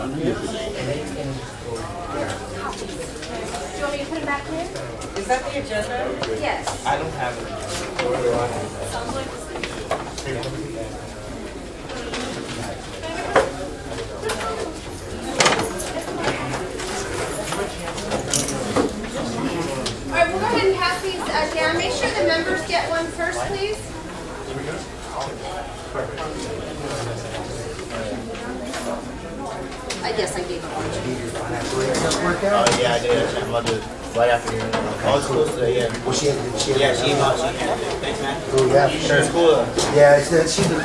Do you want me to put it back in? Is that the agenda? Yes. I don't have it. All right, we'll go ahead and pass these down. Make sure the members get one first, please. Yes, I gave one. Yeah, I did. I'm about to right after here. I was supposed to, yeah. Well, she Yeah, she emailed. Thanks, man. Oh, yeah, for sure. It's cool. Yeah, she's the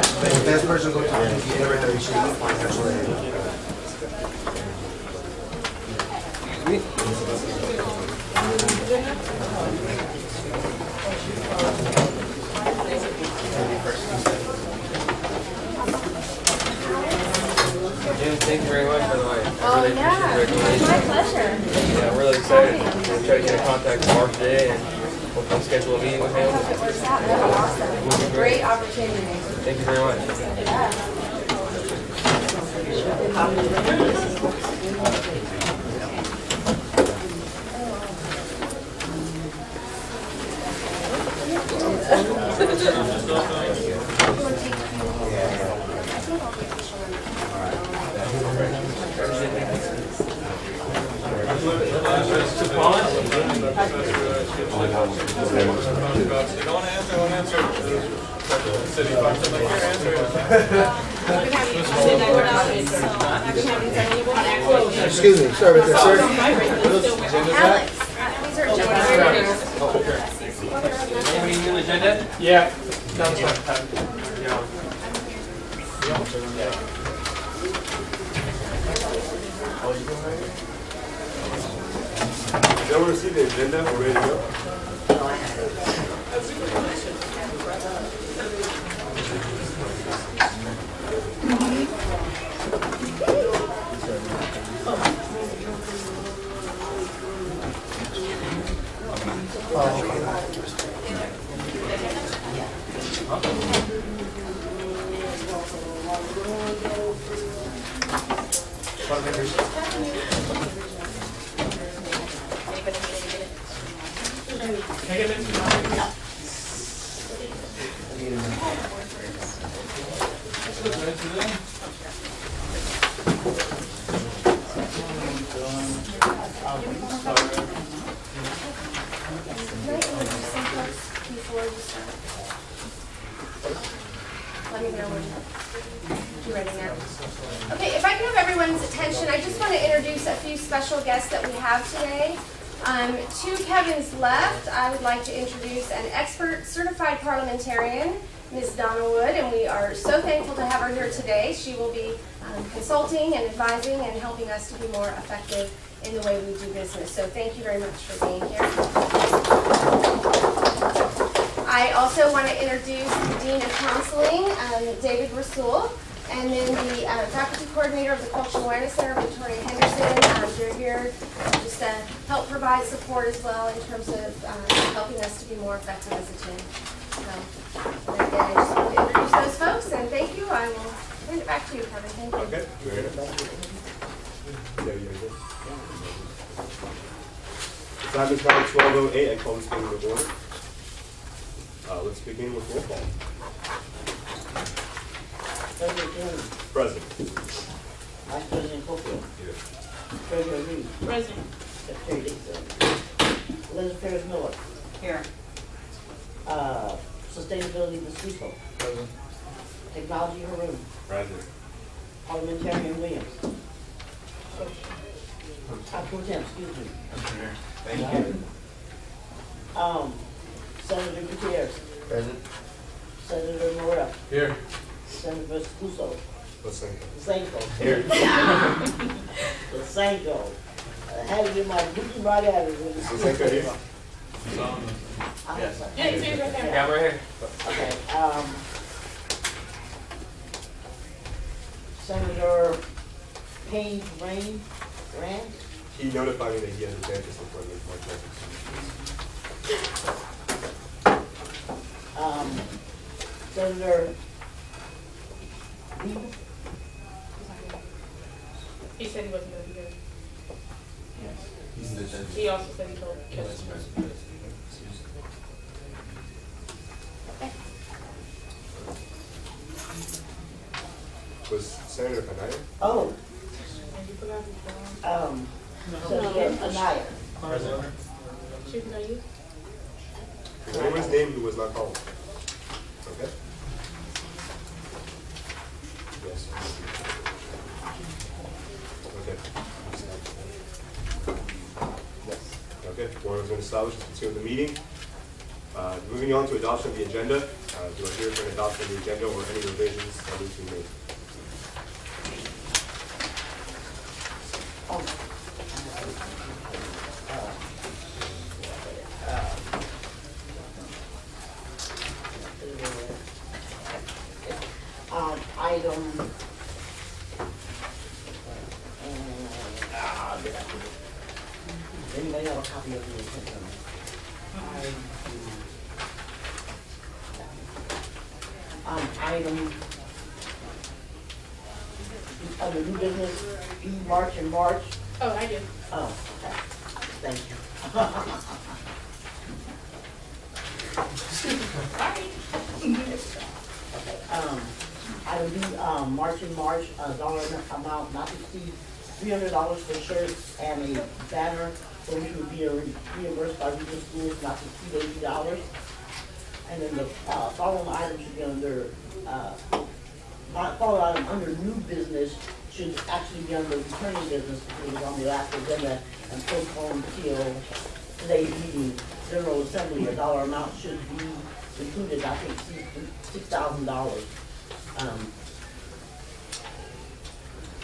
best person to go talk to. If you never know, you should find her. Jim, thank you very much, by the way. Oh, I really appreciate the recommendation. my pleasure. Yeah, I'm really excited. I'm going to try to get in contact with Mark today and hopefully schedule a meeting with him. It works out. That'd be awesome. Great opportunity. Thank you very much. Excuse me, sorry about that, sir. Alex, these are agendas. Anybody new agenda? Yeah. Down this way. Y'all want to see the agenda? We're ready to go. Before you start. Let me know when you're ready now. Okay, if I can have everyone's attention, I just want to introduce a few special guests that we have today. To Kevin's left, I would like to introduce an expert certified parliamentarian, Ms. Donna Wood, and we are so thankful to have her here today. She will be consulting and advising and helping us to be more effective in the way we do business. So thank you very much for being here. I also want to introduce the Dean of Counseling, David Rasul, and then the Faculty Coordinator of the Cultural Awareness Center, Victoria Henderson. They're here just to help provide support as well in terms of helping us to be more effective as a team. So, again, I just want to introduce those folks, and thank you. I will hand it back to you, Kevin. Thank you. Okay. You ready? Yeah, you ready? Time is now 12:08. I call this meeting to order. Let's begin with roll call. President Jones. Present. Vice President Cofield. Treasurer Reed. President. Secretary Dixon. Elizabeth Ferris Miller. Here. Sustainability Ms. Russo. Present. Technology Haroon. Present. Parliamentarian Williams. Pro Tem, excuse me. Thank you. Senator Gutierrez. Present. Senator Morel. Here. Senator Scuso. Let's sing. Sanko. Here. Sanko. I had it in my booty right at it. Let's sing here. Yeah, Yeah. I'm right here. Okay, Senator Payne Rain, Rand, He notified me that he has a dentist appointment March 9th. Senator Weaver, He said he wasn't gonna be here. He's the judge. He also said he told Kevin. Was Senator Anaya? Oh, And you forgot his name. so yes, Anaya. Chief, is that you? Is anyone's name who was not called? Okay. Yes. Okay. Yes. Okay, board is going to establish and continue the meeting. Moving on to adoption of the agenda. Do I hear for an adoption of the agenda or any revisions that need to be made? Item. Did I put it? Does anybody have a copy of the agenda? Item. Under new business, March and March. Oh, I do. Oh, okay. Thank you. Okay, item B, March and March, dollar amount not to exceed $300 for shirts and a banner for which would be reimbursed by regional schools not to exceed $80. And then the following item should be under, following item under new business should actually be under returning business because it was on the last agenda and postponed till today's meeting. General Assembly, a dollar amount should be included, I think, $6,000.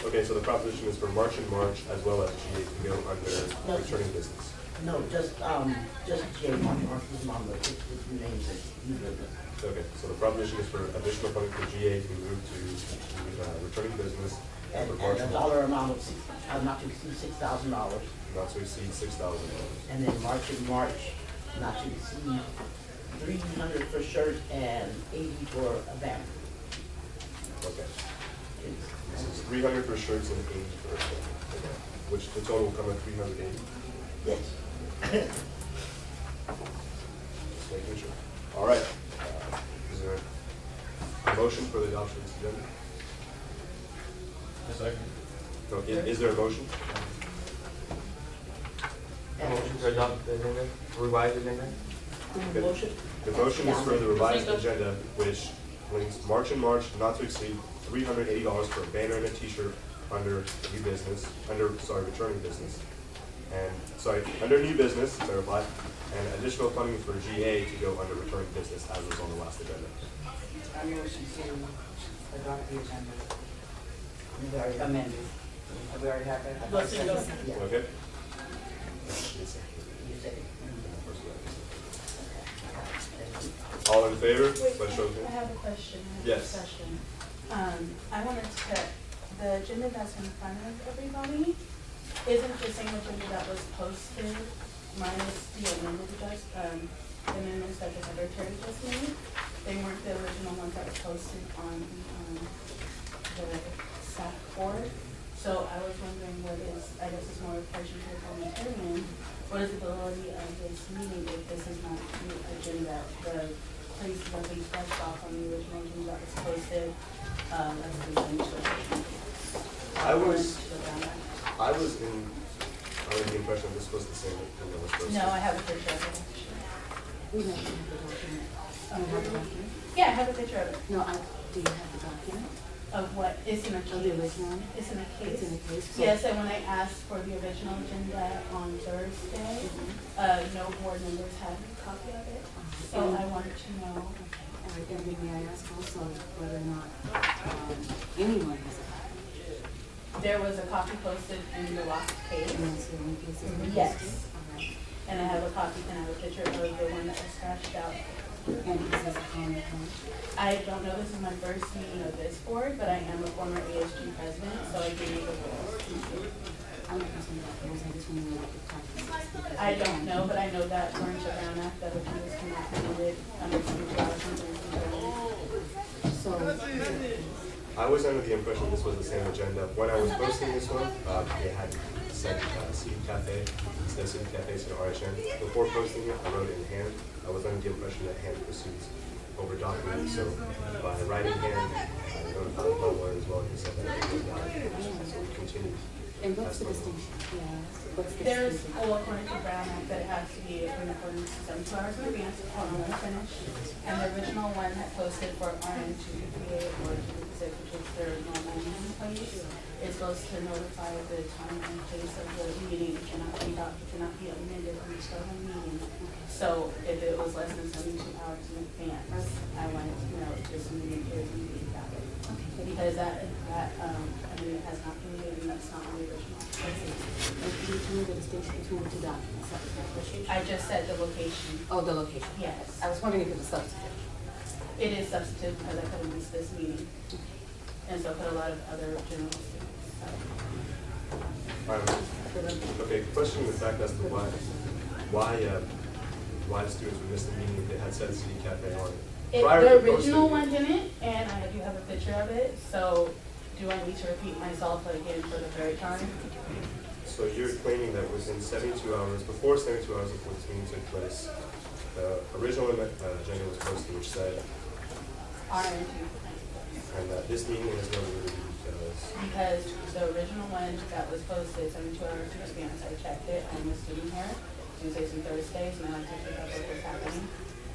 Okay, so the proposition is for March and March as well as GA to go under No. returning business. No, just J. Mark is on the two names that new business. Okay, so the proposition is for additional funding for GA to move to returning business And for March a and dollar March, amount of not to exceed $6,000. not to exceed $6,000. And then March and March, not to exceed $300 for shirt and $80 for a banner. Okay. This is 300 for shirts and 80 for a shirt. Okay. Which the total will come at 380. Yes. Just making sure. All right. Is there a motion for the adoption of this agenda? No, is there a motion? Motion to adopt the agenda, revised agenda? Motion? The motion is for the revised agenda, which links March and March not to exceed $380 for a banner and a T-shirt under new business, returning business. And, under new business, to clarify, and additional funding for GA to go under returning business as was on the last agenda. I motion to adopt the agenda. We already Amended. We already have that? Let's do those. Yeah. Okay? You said it. All in favor? Wait, By show of I hands. have a question. I have a Yes. discussion. I wanted to check, the agenda that's in front of everybody isn't the same agenda that was posted minus the amendments that the secretary just made. They weren't the original ones that were posted on the SAC board. So I was wondering what is, I guess it's more a question to the parliamentarian, what is the validity of this meeting if this is not the agenda, the place wasn't brushed off on the original agenda that was posted, as the initial session. I was to go down that. I was under the impression this was the same thing that was supposed to. No, I have a picture of it. We know you have the document. Oh, You have the document? Yeah, I have a picture of it. No, do you have the document? Of what? It's in a case. Of the original? It's in a case. It's in a case? Yes, and when I asked for the original agenda on Thursday, no board members had a copy of it. So I wanted to know. Okay, all right, then may I ask also whether or not anyone has a copy? There was a copy posted in the locked case. And that's the only case that's been Yes. posted? All right. And I have a copy, and I have a picture of the one that was scratched out. And is this a common point? I don't know, this is my first meeting of this board, but I am a former ASG president, so I gave the rules. I'm not concerned about those, I just want to know what the document is. because I don't know, but I know that Orange Brown Act, that offenders cannot be committed under 2,000. So, I was under the impression this was the same agenda. When I was posting this one, it had said City Cafe, instead of City Cafe, said RHN. Before posting it, I wrote it in hand. I was under the impression that hand proceeds over document, so by writing hand, I notified my lawyer as well, he said that it was valid, so we continued. And what's the distinction? Yeah. What's the There's, distinction? well, according to Brown Act, that it has to be in accordance to 72 hours in advance, hold on, let me finish. And the original one had posted for RN 258 or 256, which is their normal meeting place. It's supposed to notify the time and place of the meeting, it cannot be amended on the start of the meeting. So if it was less than 72 hours in advance, I wanted to know if this meeting is indeed valid. Because that amendment has not been made and that's not on the original. And can you tell me the distinction between the two documents? I just said the location. Oh, the location. Yes. I was wondering if it was substantive. It is substantive because I could have missed this meeting. And so could a lot of other general students. Okay, questioning the fact as to why students would miss the meeting if they had said City Cafe on it. The original one didn't, and I do have a picture of it, so do I need to repeat myself again for the third time? So you're claiming that within 72 hours, before 72 hours before this meeting took place, the original agenda was posted which said, and that this meeting is no validity because the original one that was posted 72 hours in advance, I checked it, I'm a student here, Tuesdays and Thursdays, and I like to pick up what was happening.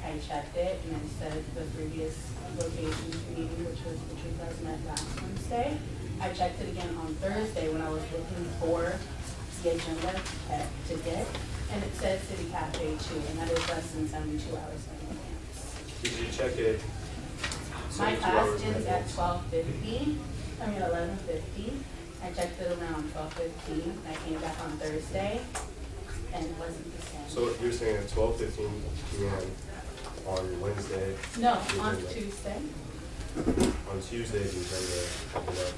I checked it, and it said the previous location meeting, which you guys met last Wednesday. I checked it again on Thursday when I was looking for the agenda to get, and it said City Cafe 2, and that is less than 72 hours in advance. Did you check it? My class ends at 12:50. 11:50. I checked it around 12:15. I came back on Thursday, and it wasn't the same. So you're saying at 12:15 p.m. on Wednesday? No, on Tuesday. On Tuesday, the agenda opened up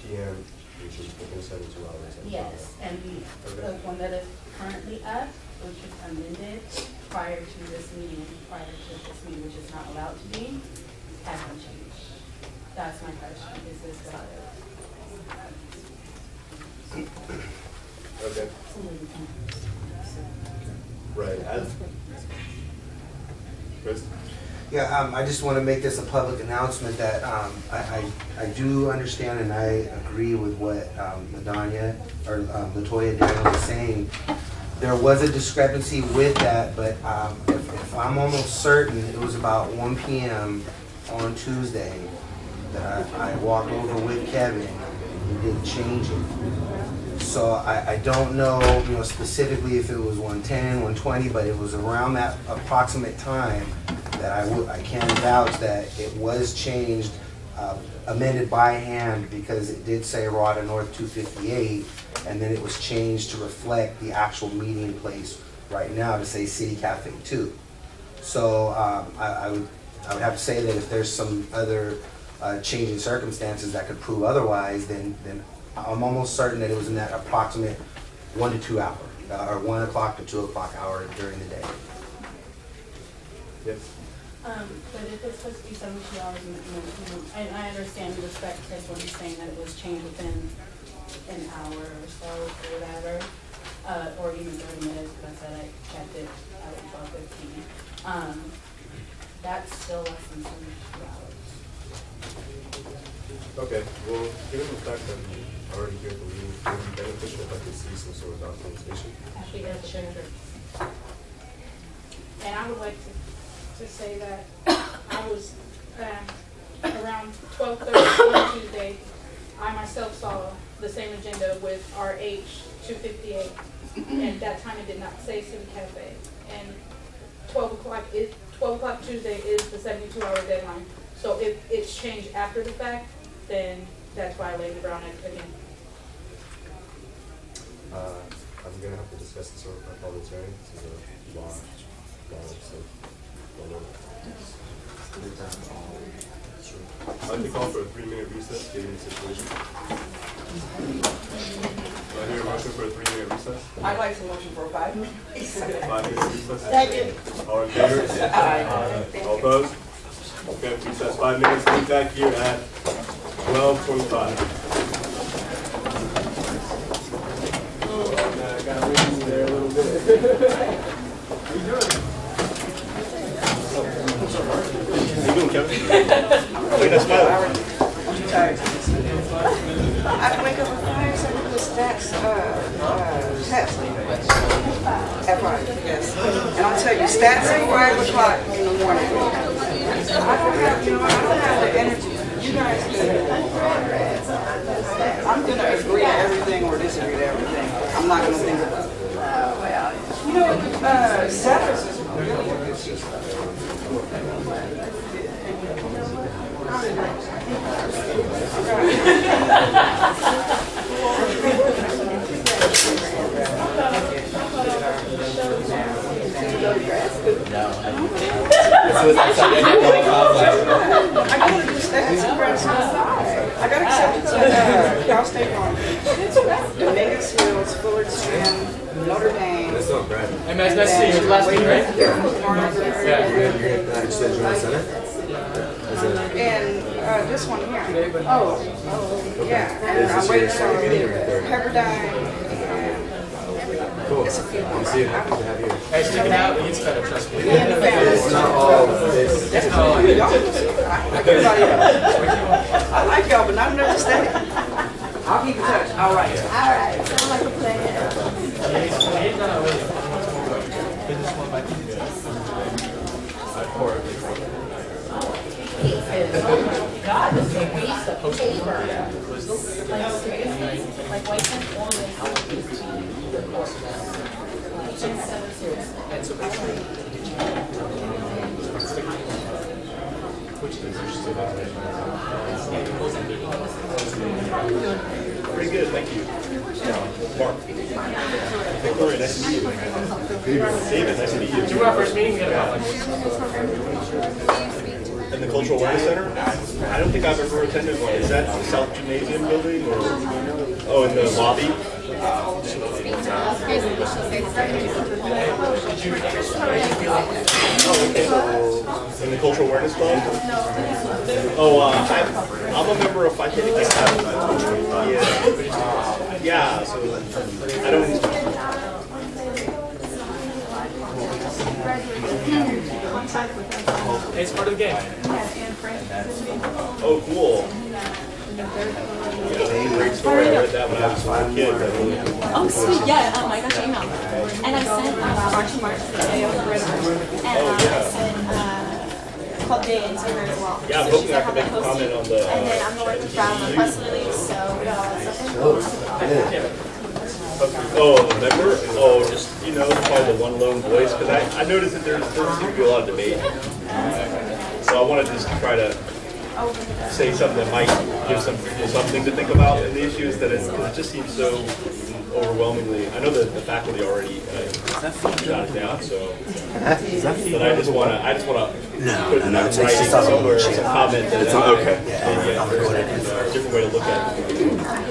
p.m., which is within 72 hours. Yes, and the one that is currently up, which is amended prior to this meeting, which is not allowed to be, hasn't changed. That's my question. Is this valid? Okay. Right. Chris? Yeah, I just want to make this a public announcement that I do understand and I agree with what LaToya Daniel was saying. There was a discrepancy with that, but if I'm almost certain it was about 1 p.m. on Tuesday that I walked over with Kevin and did change it. So I don't know, specifically if it was 110, 120, but it was around that approximate time that I can vouch that it was changed, amended by hand because it did say Rada North 258, and then it was changed to reflect the actual meeting place right now to say City Cafe 2. So I would have to say that if there's some other change in circumstances that could prove otherwise, then I'm almost certain that it was in that approximate 1 to 2 hour, or 1 o'clock to 2 o'clock hour during the day. Yes. But if it's supposed to be 72 hours, and I understand and respect Chris when he's saying that it was changed within an hour or so or whatever, or even 30 minutes, because I said I checked it at 12:15. That's still less than 72 hours. Okay, well, given the fact that we already here at the meeting, it would be beneficial if I could see some sort of documentation. Actually, that's true. And I would like to say that I was around 12:30 on Tuesday. I myself saw the same agenda with RH 258, and that time it did not say City Cafe. And 12 o'clock Tuesday is the 72-hour deadline. So if it's changed after the fact, then that's violating the Brown Act again. I'm going to have to discuss this with my parliamentarian. This is a law, so I'd like to call for a 3-minute recess, given the situation. Do I hear a motion for a 3-minute recess? I'd like to motion for a 5-minute. 5-minute recess? Second. All in favor? All opposed? Okay, recess 5 minutes. Meet back here at 12:25. I got ready there a little bit. How you doing? How you doing, Kevin? Look at that smile. I'm tired. I had to wake up at 5 so I could do a stats test at 5, yes. And I'll tell you, stats at 5 o'clock in the morning. I don't have, I don't have the energy. You guys do. I'm going to agree to everything or disagree to everything. I'm not going to think about it. You know, Saturdays is really a good system. I go to the stats and grab some. I got accepted to Cal State Farm. Dominguez Hills, Fullerton, Notre Dame. That's not bad. Hey, man, it's nice to see you. It's last week, right? Yeah. You said you're on Senate? And this one here. Oh, yeah. And I'm waiting for Pepperdine. Cool. I'll see you. Happy to have you. Hey, stick it out. It's kind of trust me. It's not all this. I like y'all, but not enough to stay. I'll keep in touch. All right. Sound like a plan. God, this is a waste of paper. Like white Pretty good, thank you. Mark. Victoria, nice to meet you. David, nice to meet you. Do you remember our first meeting? We had about In the Cultural Awareness Center? I don't think I've ever attended one. Is that the South Gymnasium building or? Oh, in the lobby? Oh, okay. In the Cultural Awareness Club? Oh, I'm a member of, I think I have. Yeah, so I don't. It's part of the game. Oh, cool. Yeah, great story. I read that when I was a kid. Oh, sweet. Yeah, I got your email. And I sent March and March the day of the river. And I sent Club Day into her as well. Yeah, I'm so hoping I can make a comment on the. And then I'm going to work with Brown on press release, so Oh, member? Oh, just, probably the one lone voice, because I noticed that there seems to be a lot of debate. So I wanted to just try to say something that might give some people something to think about in the issues, that it just seems so overwhelmingly. I know that the faculty already shot it down, so. But I just want to put it in writing somewhere, some comment that it's okay. A different way to look at it.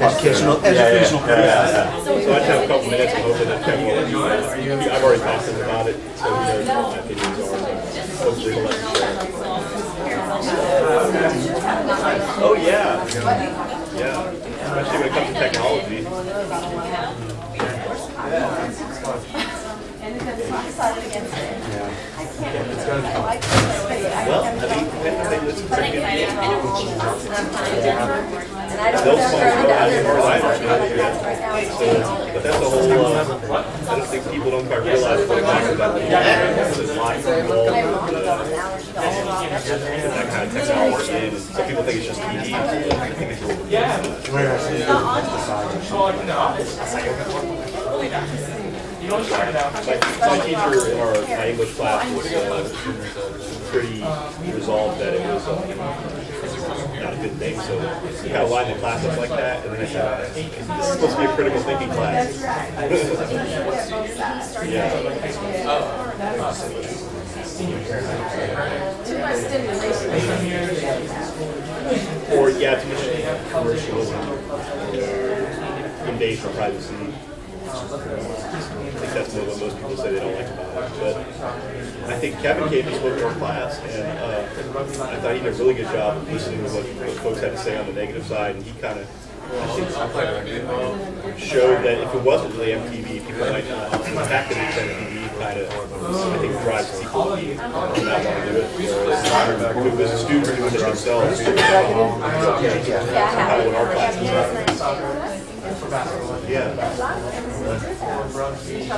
Educational. Yeah. So I just have a couple minutes, and hopefully that Kevin will. I've already talked to him about it, so he knows what my opinions are. Hopefully he'll let me share. Oh yeah. Yeah. Especially when it comes to technology. Well, I mean, if they listen to it, they'll sponsor that more but that's a whole, I don't think people don't quite realize what exactly that means. It's live from home. That kind of technology, and some people think it's just TV. I think it's really my teacher in my English class was pretty resolved that it was not a good thing, so he kind of lined the class up like that, and then I said, this is supposed to be a critical thinking class. Yeah. Or, yeah, too much commercialism, invasion of privacy. think that's more what most people say they don't like about it. But I think Kevin came to spoke to our class, and I thought he did a really good job of listening to what folks had to say on the negative side, and he kind of showed that if it wasn't really MTV, people might not. The fact that it's MTV kind of, I think, drives people to not want to do it. Whereas as a student doing it themselves, kind of what our class is like. Yeah.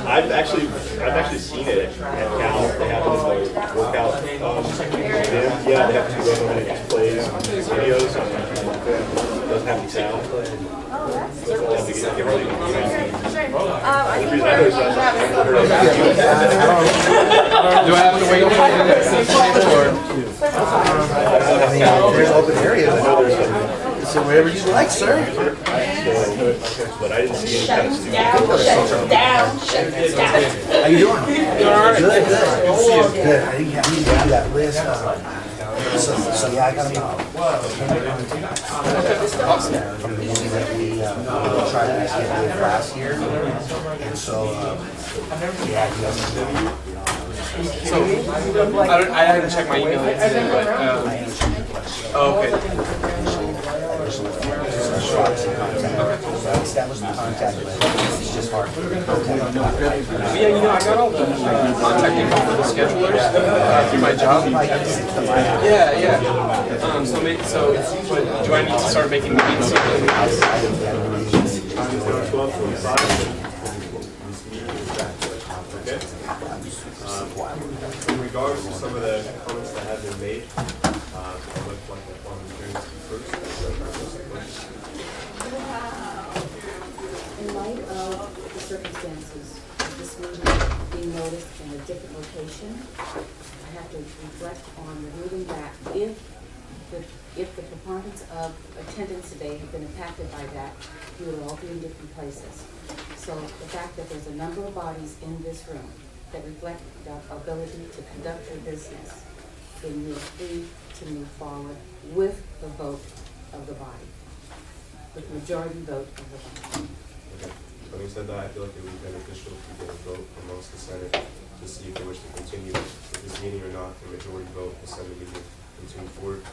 I've actually seen it at Cal. They have it in the workout gym. Yeah, they have 2 minute plays, videos. Doesn't have any sound. Do I have to wait until the next There's open areas. I know there's so wherever you like, sir. But I didn't see any kind of student. How you doing? Good. Good. I didn't have that list. So yeah, I got them all. We tried to get it last year, and so yeah, So, I haven't checked my email yet today, but, okay. Establish the contact, but it's just hard to contact. Yeah, I got all the contact info for the schedulers through my job. Yeah. But do I need to start making meetings? In regards to some of the comments that have been made, I'd like the parliamentarians to speak first. In light of the circumstances of this meeting being noticed in a different location, I have to reflect on removing that if the preponderance of attendance today have been impacted by that, you would all be in different places. So the fact that there's a number of bodies in this room that reflect the ability to conduct your business, then you are free to move forward with the vote of the body, with the majority vote of the body. Okay. Having said that, I feel like it would be beneficial if we get a vote amongst the Senate to see if they wish to continue with this meeting or not. The majority vote, the Senate meeting continue forward.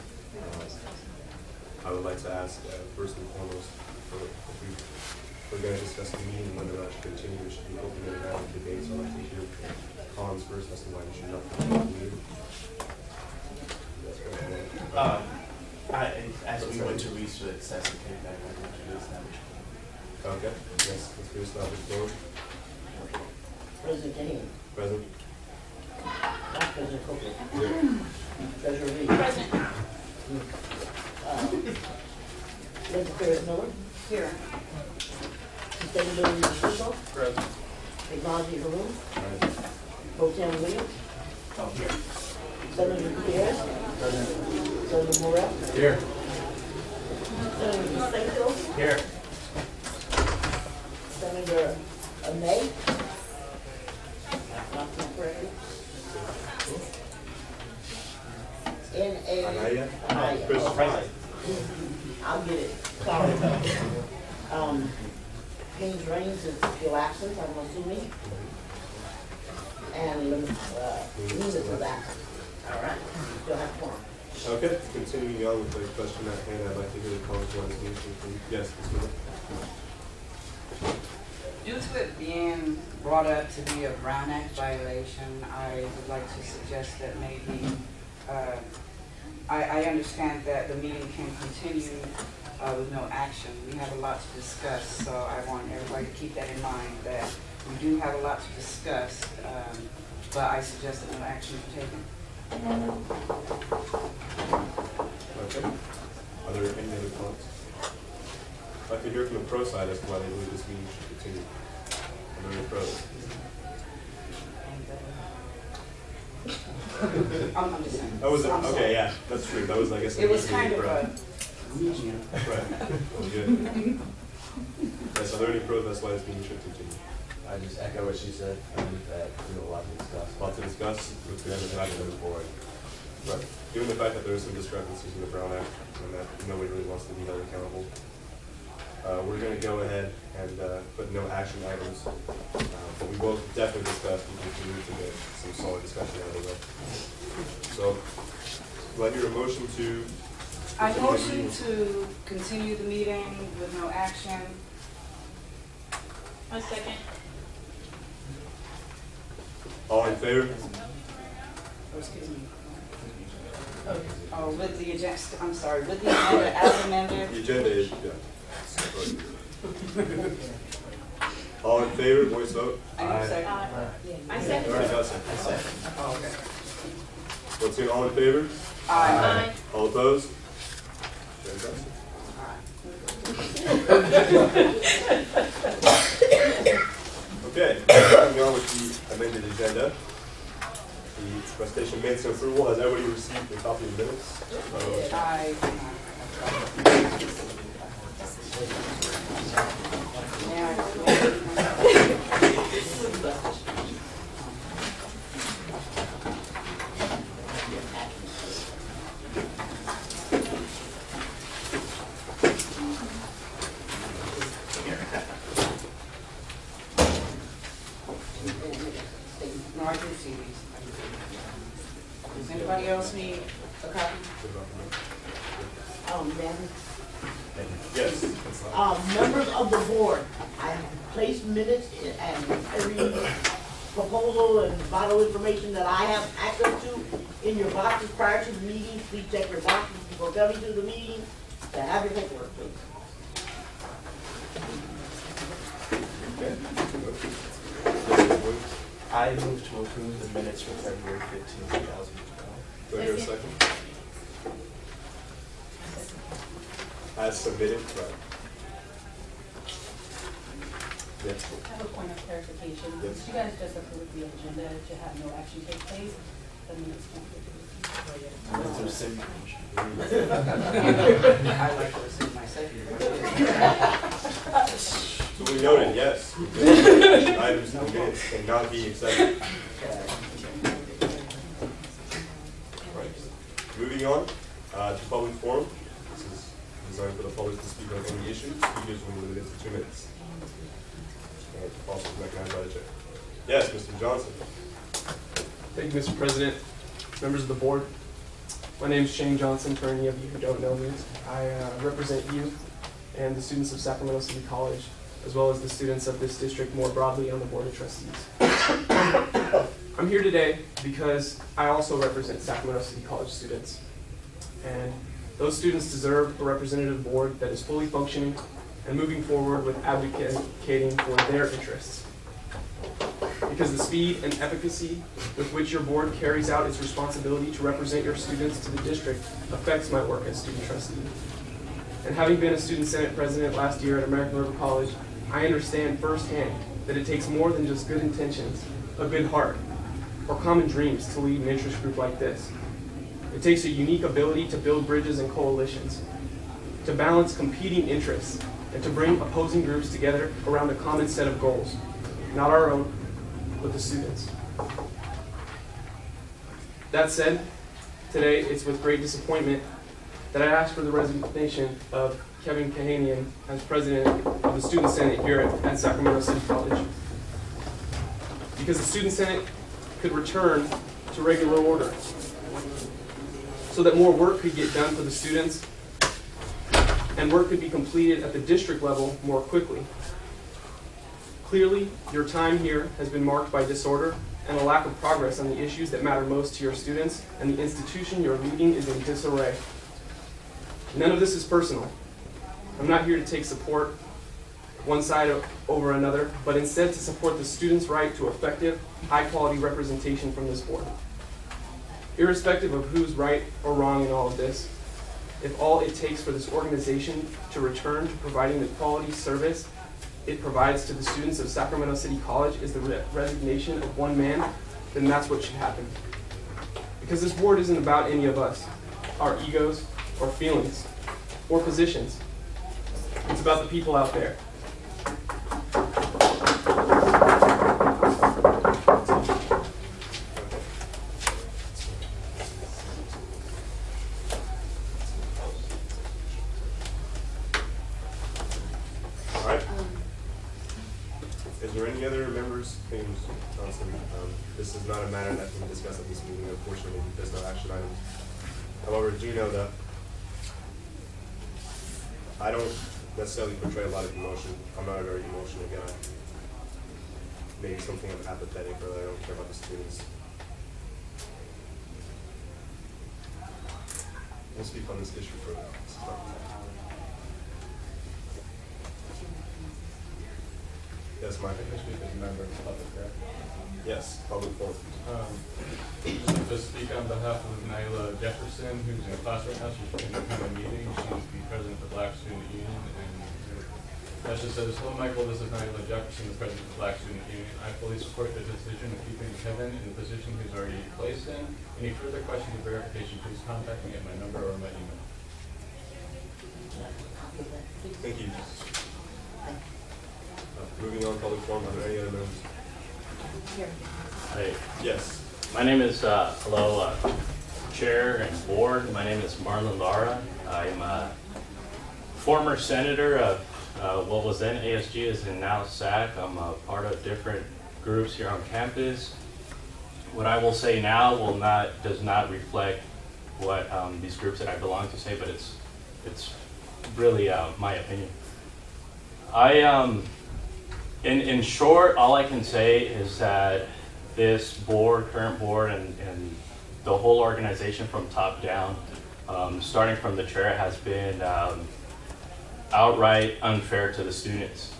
I would like to ask, first and foremost, if we're going to discuss the meeting and whether or not to continue, it should be open and valid debates. I'd like to hear Collins first as to why we should not continue the meeting. As we went to research, that's the came back and introduced that. Okay, yes, let's do establish vote. President Kane. Present. Not President Copeland. Treasurer Reed. Present. Linda Ferris Miller. Here. Sustainability Official. Present. Technology Haroon. Pro Tem Williams. Here. Senator Gutierrez. Senator Morrell. Here. Senator DeSanto. Here. Senator May. Not correctly. Anaya. Chris. I'll get it. Sorry. Haynes Raines is still absent, I'm assuming. And Lisa is absent. All right. Still have one. Okay, continuing on with the question at hand, I'd like to hear the comments on this meeting. Yes, Ms. Miller. Due to it being brought up to be a Brown Act violation, I would like to suggest that maybe, I understand that the meeting can continue with no action. We have a lot to discuss, so I want everybody to keep that in mind, that we do have a lot to discuss, but I suggest that no action be taken. Okay. Are there any other comments? I'd like to hear from the pro side as to why they believe this meeting should continue. Are there any pros? I'm just saying. That was I'm okay. sorry. Yeah, that's true. That was, I guess, It was an kind easy of pro. a medium. Right. Well, good. Yes, are there any pros? That's why this meeting should continue. I just echo what she said. I think that we have a lot to discuss. A lot to discuss. Let's go ahead and move forward. Right. Given the fact that there are some discrepancies in the Brown Act and that nobody really wants to be held accountable, we're going to go ahead and put no action items, but we will definitely discuss because we need to get some solid discussion out of the way. So, do I hear a motion to? I motion to continue the meeting with no action. A second. All in favor? Oh, excuse me. Oh, with the agenda, I'm sorry, with the agenda as amended. The agenda is, yeah. All in favor, voice vote? I need a second. I second. Already got second. Oh, okay. Let's hear all in favor? Aye. All opposed? Fantastic. Okay, moving on with the amended agenda. The presentation minutes and approval. Has everybody received a copy of the minutes? Aye. No, I can see these. Does anybody else need a copy? Madam, Yes. members of the board, I have placed minutes and every proposal and vital information that I have access to in your boxes prior to the meeting. Please check your boxes before coming to the meeting to have your paperwork, please. I move to approve the minutes for February 15, 2012. Do I hear a second? As submitted, right? Yes. I have a point of clarification. Yes. Since you guys just approved the agenda to have no action take place, the minutes won't be approved. I'd like to rescind my motion. I'd like to rescind my second. So we noted, yes. Items in the minutes cannot be accepted. Right. Moving on to public forum. This is designed for the public to speak on any issue. Speakers will be limited to 2 minutes. Also recognized by the chair. Yes, Mr. Johnson. Thank you, Mr. President, members of the board. My name is Shane Johnson, for any of you who don't know me. I represent you and the students of Sacramento City College, as well as the students of this district more broadly on the Board of Trustees. I'm here today because I also represent Sacramento City College students. And those students deserve a representative board that is fully functioning and moving forward with advocating for their interests. Because the speed and efficacy with which your board carries out its responsibility to represent your students to the district affects my work as student trustee. And having been a student senate president last year at American River College, I understand firsthand that it takes more than just good intentions, a good heart, or common dreams to lead an interest group like this. It takes a unique ability to build bridges and coalitions, to balance competing interests, and to bring opposing groups together around a common set of goals, not our own, but the students. That said, today it's with great disappointment that I ask for the resignation of Kevin Kahanian as president of the Student Senate here at Sacramento City College. Because the Student Senate could return to regular order so that more work could get done for the students and work could be completed at the district level more quickly. Clearly, your time here has been marked by disorder and a lack of progress on the issues that matter most to your students, and the institution you're leading is in disarray. None of this is personal. I'm not here to take support one side over another, but instead to support the students' right to effective, high-quality representation from this board. Irrespective of who's right or wrong in all of this, if all it takes for this organization to return to providing the quality service it provides to the students of Sacramento City College is the resignation of one man, then that's what should happen. Because this board isn't about any of us, our egos, or feelings, or positions. It's about the people out there. there any other members, James Johnson? This is not a matter that can be discussed at this meeting, unfortunately, there's no action items. However, do you know that I don't necessarily portray a lot of emotion. I'm not a very emotional guy. Maybe something I'm apathetic or that I don't care about the students. We'll speak on this issue further. This is not the time. Yes, Mike. I speak as a member of the public, right? Yes, public forum. Just to speak on behalf of Nyla Jefferson, who's in class right now. She's going to come to a meeting. She's the president of the Black Student Union. And as she says, hello, Michael. This is Nyla Jefferson, the president of the Black Student Union. I fully support the decision of keeping Kevin in the position he's already placed in. Any further questions or verification, please contact me at my number or my email. Thank you. Moving on, public forum. Are there any other members? Hey. Yes. My name is, Chair and Board. My name is Marlon Lara. I'm a former senator of what was then ASG is and now SAC. I'm a part of different groups here on campus. What I will say now does not reflect what these groups that I belong to say, but it's really my opinion. In short, all I can say is that this board, current board, and the whole organization from top down, starting from the chair, has been outright unfair to the students.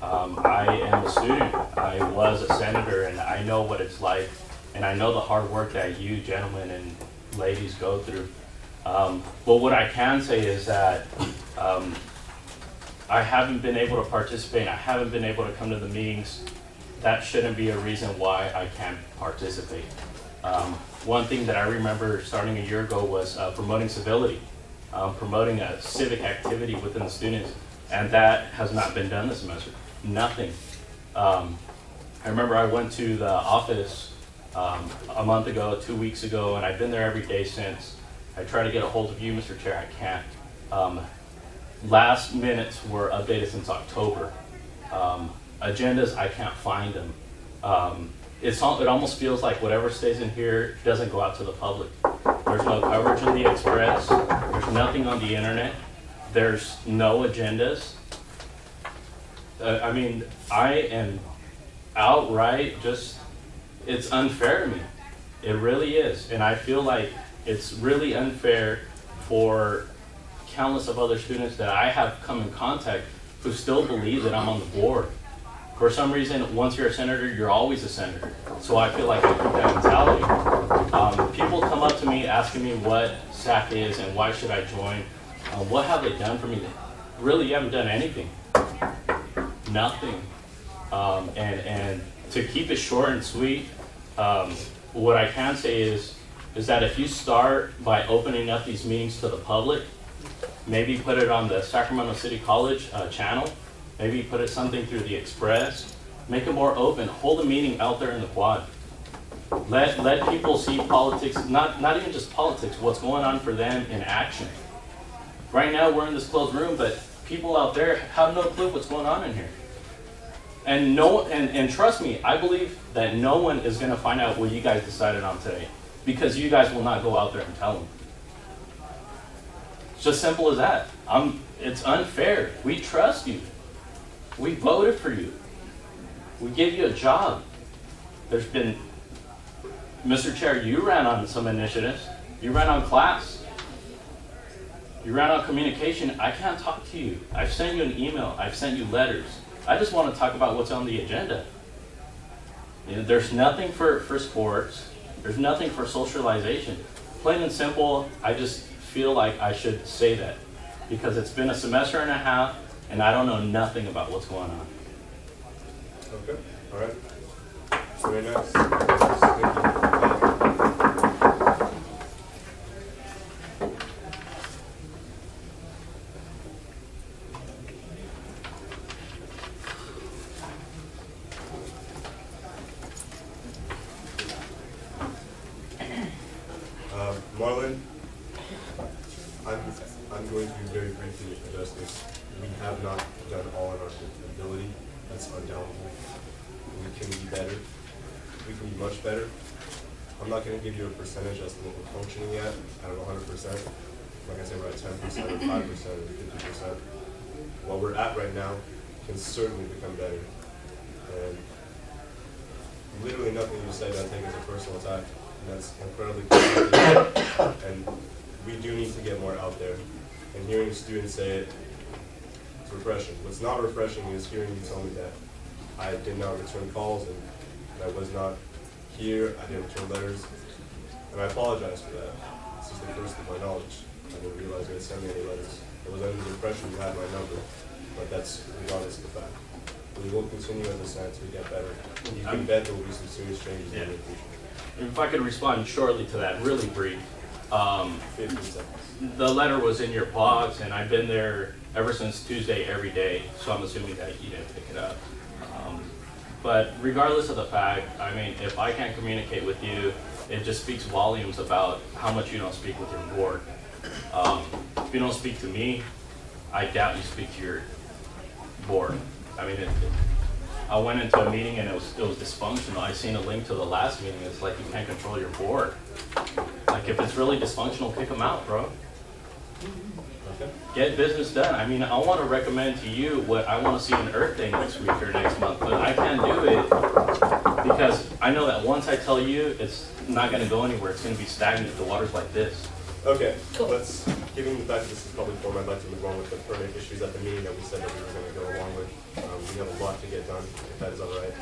I am a student. I was a senator, and I know what it's like, and I know the hard work that you gentlemen and ladies go through. But what I can say is that I haven't been able to participate. I haven't been able to come to the meetings. That shouldn't be a reason why I can't participate. One thing that I remember starting a year ago was promoting civility, promoting a civic activity within the students, and that has not been done this semester. Nothing. I remember I went to the office a month ago, 2 weeks ago, and I've been there every day since. I tried to get a hold of you, Mr. Chair, I can't. Last minutes were updated since October. Agendas, I can't find them. It almost feels like whatever stays in here doesn't go out to the public. There's no coverage in the Express. There's nothing on the internet. There's no agendas. I mean, I am outright it's unfair to me. It really is. And I feel like it's really unfair for countless of other students that I have come in contact who still believe that I'm on the board. For some reason, once you're a senator, you're always a senator. So I feel like I keep that mentality. People come up to me asking me what SAC is and why should I join. What have they done for me? Really, you haven't done anything. Nothing. And to keep it short and sweet, what I can say is that if you start by opening up these meetings to the public, maybe put it on the Sacramento City College channel, maybe put it something through the Express, make it more open, hold a meeting out there in the quad. Let people see politics, not even just politics, what's going on for them in action. Right now we're in this closed room, but people out there have no clue what's going on in here. And trust me, I believe that no one is going to find out what you guys decided on today, because you guys will not go out there and tell them. It's just simple as that. It's unfair. We trust you. We voted for you. We gave you a job. There's been, Mr. Chair, you ran on some initiatives. You ran on class. You ran on communication. I can't talk to you. I've sent you an email. I've sent you letters. I just want to talk about what's on the agenda. You know, there's nothing for sports. There's nothing for socialization. Plain and simple, I just feel like I should say that because it's been a semester and a half and I don't know nothing about what's going on. Okay, all right. Very nice. Thank you. Marlon, I'm going to very briefly address this. We have not done all in our ability That's undoubtedly. We can be better. We can be much better. I'm not going to give you a percentage as to what we're functioning at out of 100%. Like I said, we're at 10% or 5% or 50%. What we're at right now can certainly become better. And literally nothing you said I take as a personal attack. And that's incredibly constructive. And we do need to get more out there. And hearing the students say it, it's refreshing. What's not refreshing is hearing you tell me that I did not return calls and I was not here, I didn't return letters. And I apologize for that. This is the first of my knowledge. I didn't realize you had sent me any letters. I was under the impression you had my number, but that's regardless of the fact. We will continue as a Senate to get better. You can bet there will be some serious changes in the future. If I could respond shortly to that, really brief. 15 seconds. The letter was in your box, and I've been there ever since Tuesday every day, so I'm assuming that you didn't pick it up. But regardless of the fact, I mean, if I can't communicate with you, it just speaks volumes about how much you don't speak with your board. If you don't speak to me, I doubt you speak to your board. I mean, I went into a meeting and it was dysfunctional. I seen a link to the last meeting. It's like you can't control your board. Like if it's really dysfunctional, kick them out, bro. Get business done. I mean, I want to recommend to you what I want to see in Earth Day next week or next month, but I can't do it because I know that once I tell you, it's not going to go anywhere. It's going to be stagnant. The water's like this. Okay, let's, given the fact that this is public forum, I'd like to move on with the permit issues at the meeting that we said that we were going to go along with. We have a lot to get done, if that is all right.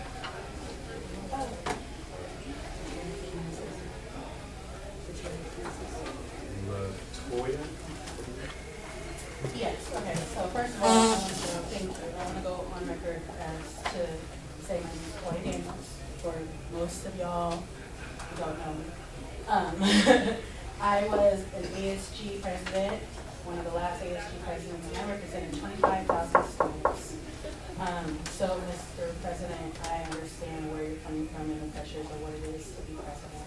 Latoya? Yes, okay, so first of all, I want to go on record as to say my name is Latoya Daniels. For most of y'all who don't know me. I was an ASG president, one of the last ASG presidents, and I represented 25,000 students. So, Mr. President, I understand where you're coming from and the pressures of what it is to be president.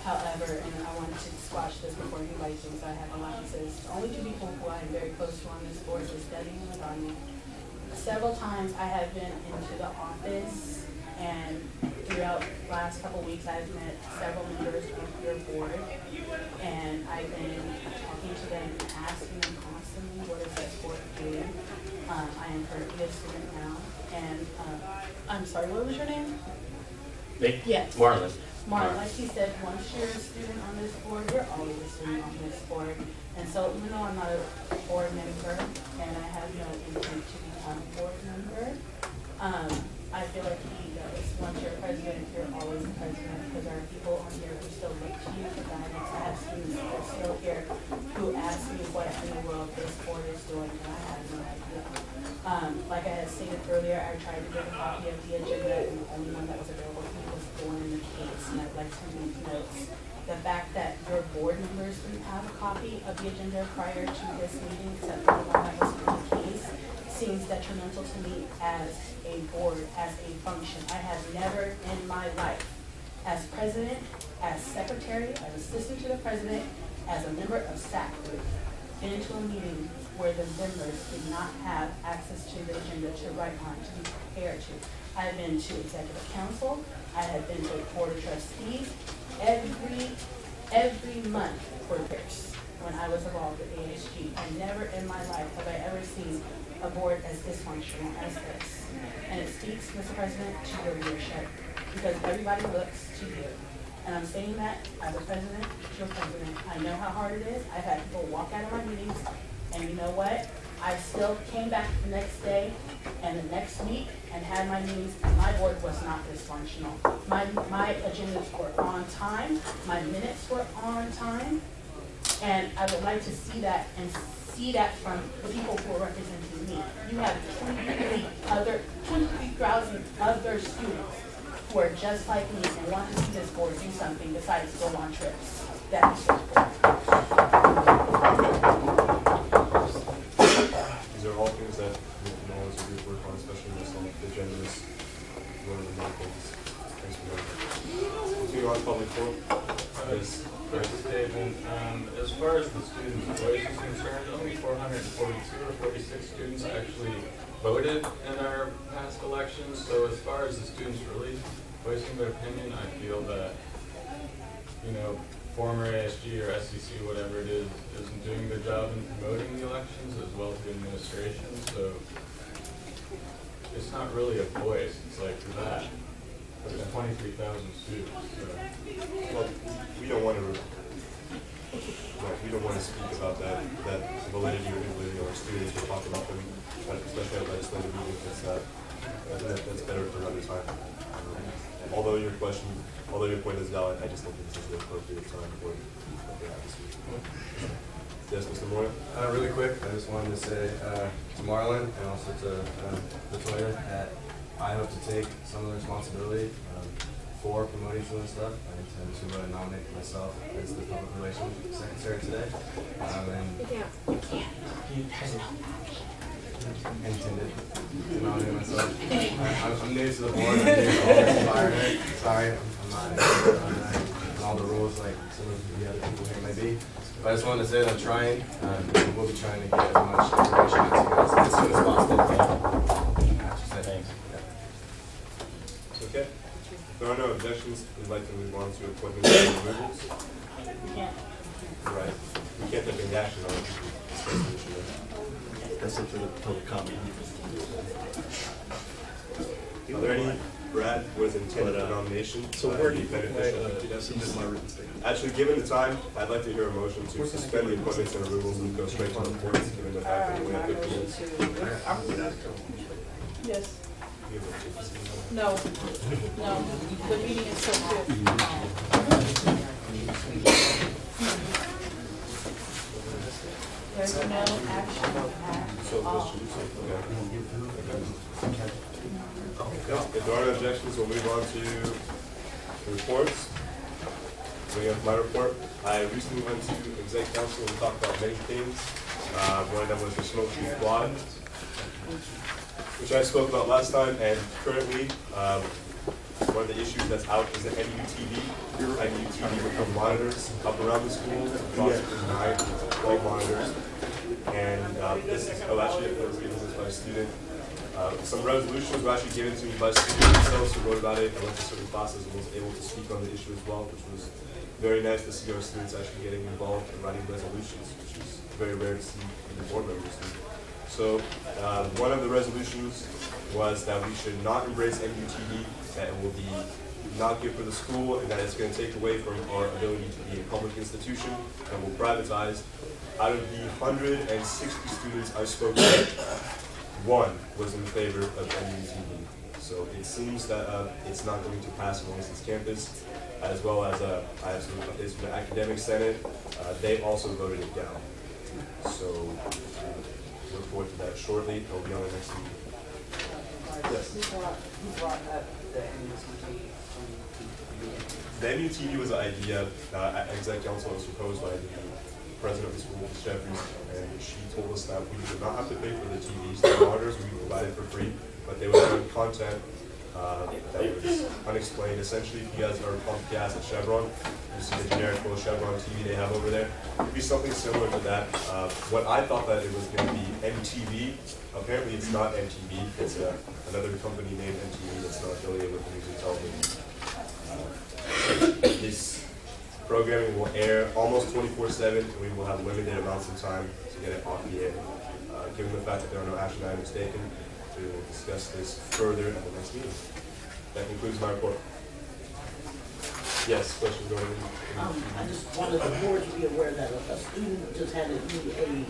However, and I wanted to squash this before anybody thinks I have alliances. The only two people who I am very close to on this board is Debbie and Ladanya. Several times I have been into the office, and throughout the last couple of weeks I've met several members of your board, and I've been talking to them and asking them constantly, what is this board doing? I am currently a student now, and I'm sorry, what was your name? Me? Yes. Marlon. Marlon, like he said, once you're a student on this board, you're always a student on this board. And so even though I'm not a board member and I have no intent to become a board member, I feel like he does. Once you're president, you're always the president, because there are people on here who still look to you for guidance. I have students that are still here who ask me what in the world this board is doing, and I have no idea. Like I had stated earlier, I tried to get a copy of the agenda, and the only one that was available to me was the one in the case, and I'd like to make notes. The fact that your board members didn't have a copy of the agenda prior to this meeting, except for the one that was in the case, seems detrimental to me as a board, as a function. I have never in my life, as president, as secretary, as assistant to the president, as a member of SAC group, been into a meeting where the members did not have access to the agenda to write on, to be prepared to. I have been to executive council, I have been to board of trustees, every month for years when I was involved with ASG. And never in my life have I ever seen a board as dysfunctional as this. And it speaks, Mr. President, to your leadership, because everybody looks to you. And I'm saying that as a president, to a president. I know how hard it is. I've had people walk out of my meetings, and you know what? I still came back the next day and the next week and had my meetings, and my board was not dysfunctional. My agendas were on time, my minutes were on time, and I would like to see that and see that from the people who are representing me. You have 23,000 other students who are just like me and want to see this board do something besides go on trips. That is your board. These are all things that we can always agree to work on, especially this on the agenda is one of the main things. Thanks for that. Continue on public forum. Yes. Quick statement. As far as the students' voice is concerned, only 442 or 46 students actually voted in our past elections. So as far as the students really voicing their opinion, I feel that, you know, former ASG or SEC, whatever it is, isn't doing their job in promoting the elections as well as the administration. So it's not really a voice. It's like for that. There's 23,000 students. So. Well, we don't want to. We don't want to speak about that validity or invalidity of our students. We'll talk about them, especially at legislative meetings. That's better for another time. Although your point is valid, I just think this is the appropriate time for what they have to speak. Yes, Mr. Moore? Really quick, I just wanted to say to Marlon and also to Latoya that I hope to take some of the responsibility for promoting some of the stuff. I intend to nominate myself as the public relations secretary today. Intended to nominate myself. I'm new to the board. I'm new to all this environment. Sorry, I'm not on all the rules like some of the other people here may be. But I just wanted to say that I'm trying. We'll be trying to get as much information out to you guys as soon as possible. Thanks. Okay. If there are no objections, we'd like to move on to appointments and removals. Right. We can't take any action on it. That's up to the public comment. Are there any, Brad, was intended for nomination? So where do you beneficial? Actually, given the time, I'd like to hear a motion to suspend the appointments and removals and go straight to the reports, given the fact that we only have 15 minutes. Yes. No. No. The meeting is so good. There's no action at all. If there are no objections, we'll move on to the reports. Bring up my report. I recently went to exec council and talked about many things. One of them was the smoke free quad, which I spoke about last time, and currently one of the issues that's out is the NUTV. NUTV will have monitors up around the school, approximately 9 to 12 monitors. And this is, actually, this is by a student. Some resolutions were actually given to me by students themselves who wrote about it. I went to certain classes and was able to speak on the issue as well, which was very nice to see our students actually getting involved in writing resolutions, which is very rare to see in the board members do. So one of the resolutions was that we should not embrace NUTV, that it will be not good for the school, and that it's going to take away from our ability to be a public institution, and will privatize. Out of the 160 students I spoke to, one was in favor of NUTV. So it seems that it's not going to pass on this campus, as well as I have some updates from the academic senate. They also voted it down. So look forward to that shortly. It'll be on the next meeting. Yes. Who brought up the NUTV? The NUTV was an idea at exec council. It was proposed by the president of the school, Ms. Jeffries, and she told us that we would not have to pay for the TVs. The monitors we provided for free, but they would have content that was unexplained. Essentially, if you guys are Comcast at Chevron, you see the generic little Chevron TV they have over there. It would be something similar to that. What I thought that it was going to be MTV. Apparently, it's not MTV. It's another company named MTV that's not affiliated with the news and television. This programming will air almost 24/7, and we will have limited amounts of time to get it off the air. Given the fact that there are no action items taken, we will discuss this further at the next meeting. That concludes my report. Yes, question going I just wanted the board to be aware that a student just had an EA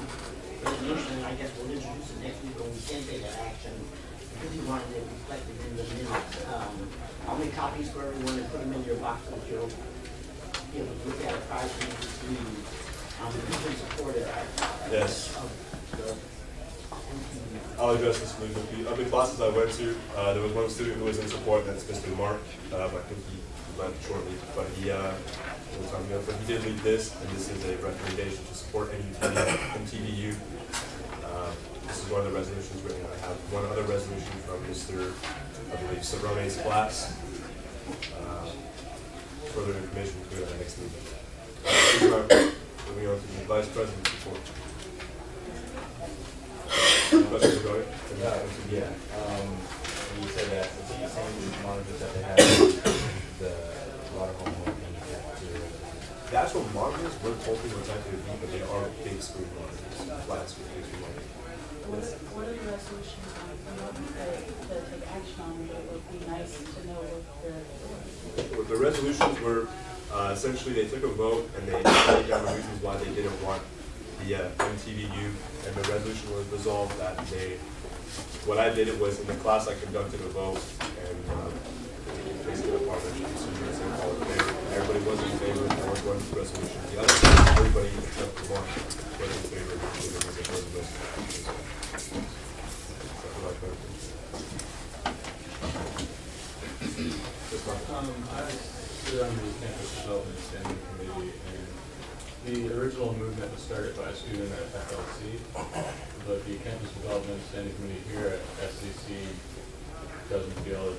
resolution, and I guess we'll introduce it next week when we can take an action, because he wanted it reflected in the minutes. I'll make copies for everyone and put them in your box, so you'll be able to look at it prior to this meeting. You can support it. Yes. I'll address this quickly. Of the classes I went to, there was one student who was in support, that's Mr. Mark. I think he left shortly, but he did lead this, and this is a recommendation to support MTVU. This is one of the resolutions written. I have one other resolution from Mr. I believe Sabrone's class. further information to at the next meeting. Moving on to the Vice President's report. Questions regarding? Yeah, you said that it's the same monitors that they have the water home and the cafeteria. The actual monitors we're hoping were type of but they are big screen monitors, flat screen big screen monitors. What are the resolutions on? I'm not to take action on, but it would be nice to know what they're. The resolutions were essentially they took a vote and they laid down the reasons why they didn't want the MTVU, and the resolution was resolved that they. What I did was in the class I conducted a vote and basically a parliamentary procedure and all in favor. Everybody was in favor. There was one resolution. The other, everybody except for one was in favor. So there was a further resolution. I sit on the campus development standing committee, and the original movement was started by a student at FLC, but the campus development standing committee here at SCC doesn't feel